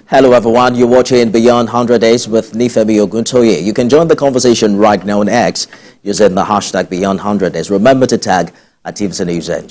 Hello everyone, you're watching Beyond 100 Days with Nifemi Oguntoye. You can join the conversation right now on X using the hashtag Beyond 100 Days. Remember to tag at TVC News On.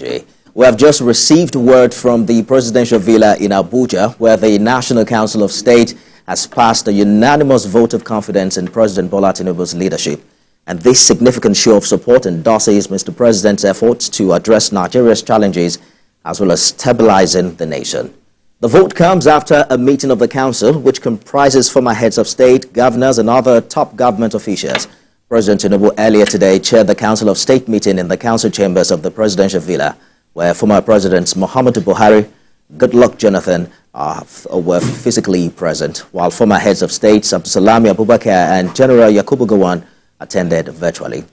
We have just received word from the presidential villa in Abuja, where the National Council of State has passed a unanimous vote of confidence in President Bola Tinubu's leadership. And this significant show of support endorses Mr. President's efforts to address Nigeria's challenges as well as stabilizing the nation. The vote comes after a meeting of the council, which comprises former heads of state, governors, and other top government officials. President Tinubu earlier today chaired the Council of State meeting in the council chambers of the presidential villa, where former Presidents Muhammadu Buhari, Goodluck Jonathan were physically present, while former heads of state, Abdulsalami Abubakar and General Yakubu Gowon, attended virtually.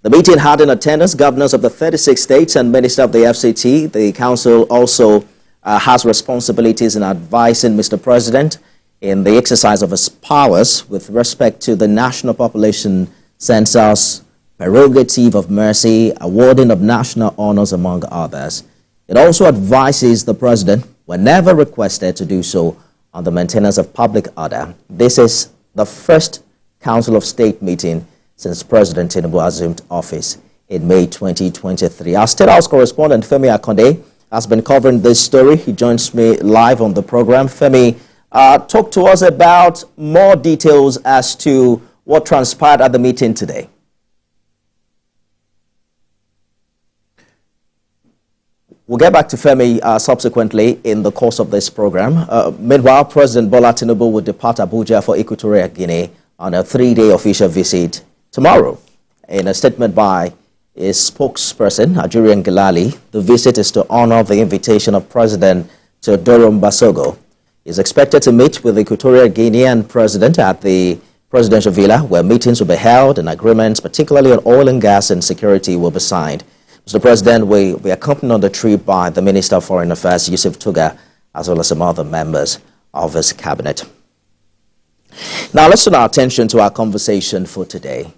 The meeting had in attendance governors of the 36 states and Minister of the FCT. The council also has responsibilities in advising Mr. President in the exercise of his powers with respect to the National Population Census, prerogative of mercy, awarding of national honors, among others. It also advises the President, whenever requested to do so, on the maintenance of public order. This is the first Council of State meeting since President Tinubu assumed office in May 2023. Our State House correspondent, Femi Akonde, has been covering this story. He joins me live on the program. Femi, talk to us about more details as to what transpired at the meeting today. We'll get back to Femi subsequently in the course of this program. Meanwhile, President Bola Tinubu will depart Abuja for Equatorial Guinea on a 3-day official visit tomorrow. In a statement by his spokesperson, Ajurian Gilali, the visit is to honor the invitation of President Teodoro Mbasogo. He is expected to meet with the Equatorial Guinean president at the presidential villa, where meetings will be held and agreements, particularly on oil and gas and security, will be signed. Mr. President will be accompanied on the trip by the Minister of Foreign Affairs, Yusuf Tuga, as well as some other members of his cabinet. Now, let's turn our attention to our conversation for today.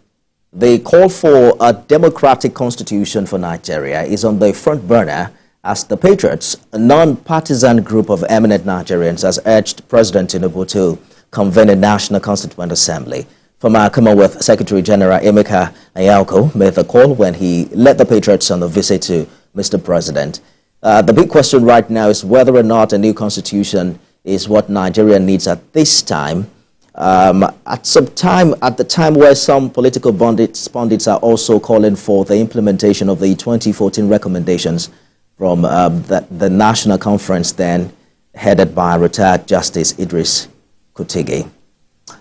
The call for a democratic constitution for Nigeria is on the front burner as the Patriots, a non-partisan group of eminent Nigerians, has urged President Tinubu to convene a National Constituent Assembly. Former Commonwealth Secretary General Emeka Anyauko made the call when he led the Patriots on a visit to Mr. President. The big question right now is whether or not a new constitution is what Nigeria needs at this time. At the time where some political pundits are also calling for the implementation of the 2014 recommendations from the National Conference, then headed by retired Justice Idris Kutigi.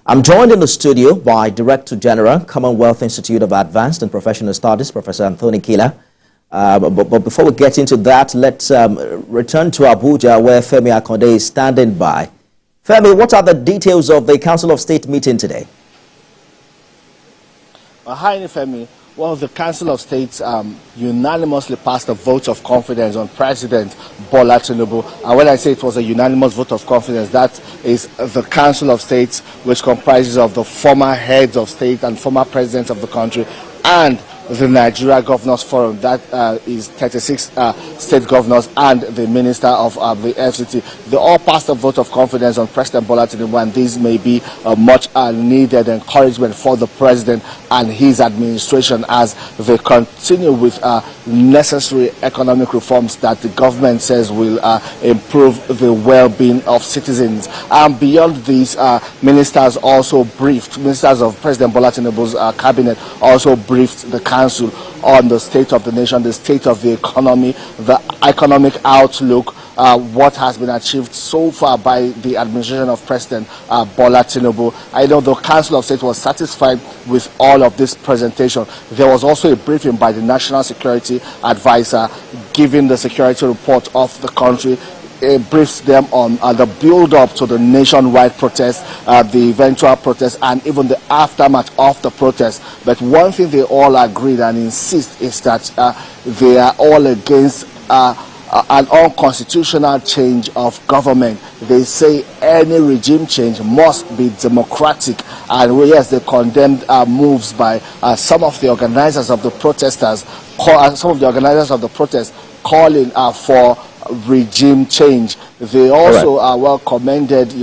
I'm joined in the studio by Director General, Commonwealth Institute of Advanced and Professional Studies, Professor Anthony Kila. But before we get into that, let's return to Abuja, where Femi Akonde is standing by. Femi, what are the details of the Council of State meeting today? Hi, Femi. Well, the Council of States unanimously passed a vote of confidence on President Bola Tinubu. And when I say it was a unanimous vote of confidence, that is the Council of States, which comprises of the former heads of state and former presidents of the country, and the Nigeria Governors Forum, that is 36 state governors and the Minister of the FCT. They all passed a vote of confidence on President Bola Tinubu, and this may be a much needed encouragement for the President and his administration as they continue with necessary economic reforms that the government says will improve the well-being of citizens. And beyond this, ministers also briefed, ministers of President Bola Tinubu's cabinet also briefed the Council on the state of the nation, the state of the economy, the economic outlook, what has been achieved so far by the administration of President Bola Tinubu. I know the Council of State was satisfied with all of this presentation. There was also a briefing by the National Security Advisor giving the security report of the country. It briefs them on the build-up to the nationwide protest, the eventual protest, and even the aftermath of the protest. But one thing they all agreed and insist is that they are all against an unconstitutional change of government. They say any regime change must be democratic, and yes, they condemned moves by some of the organizers of the protesters, calling for regime change. They also well commended,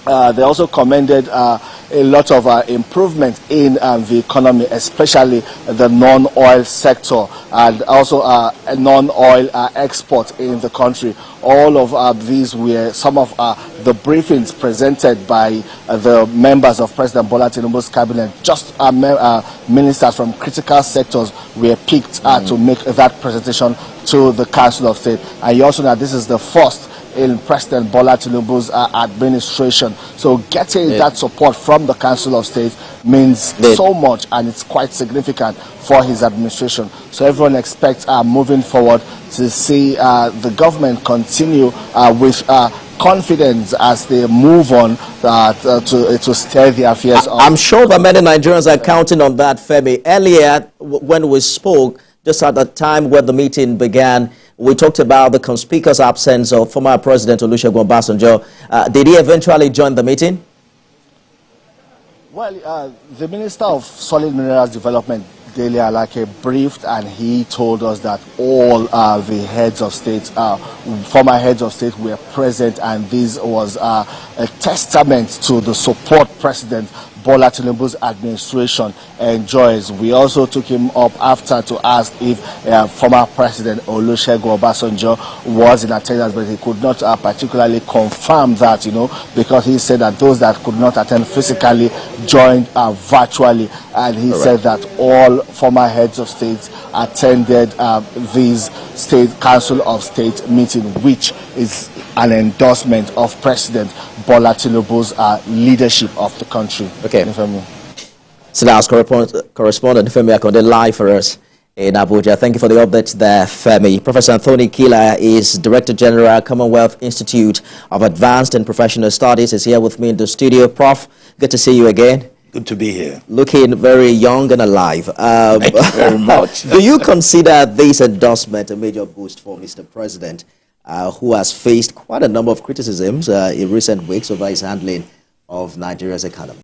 They also commended a lot of improvement in the economy, especially the non-oil sector, and also non-oil exports in the country. All of these were some of the briefings presented by the members of President Bola Tinubu's cabinet. Just ministers from critical sectors were picked to make that presentation to the Council of State. And you also know this is the first in President Bola Tinubu's administration. So getting that support from the Council of State means so much, and it's quite significant for his administration. So everyone expects moving forward to see the government continue with confidence as they move on to steer the affairs of. I'm sure that many Nigerians are counting on that, Femi. Earlier, when we spoke, just at the time when the meeting began, we talked about the conspicuous absence of former President Olusegun Obasanjo. Did he eventually join the meeting? Well, the Minister of Solid Minerals Development, Dele Alake, briefed, and he told us that all the heads of state, former heads of state, were present, and this was a testament to the support President Bola Tinubu's administration enjoys. We also took him up after to ask if former President Olusegun Obasanjo was in attendance, but he could not particularly confirm that, because he said that those that could not attend physically joined virtually, and he said that all former heads of states attended this State Council of State meeting, which is an endorsement of President Bola Tinubu's leadership of the country. Okay. So that's correspondent Femi Akonde live for us in Abuja. Thank you for the update there, Femi. Professor Anthony Kila is Director General, Commonwealth Institute of Advanced and Professional Studies, is here with me in the studio. Prof, good to see you again. Good to be here. Looking very young and alive. Thank you very much. Do you consider this endorsement a major boost for Mr. President, who has faced quite a number of criticisms in recent weeks over his handling of Nigeria's economy?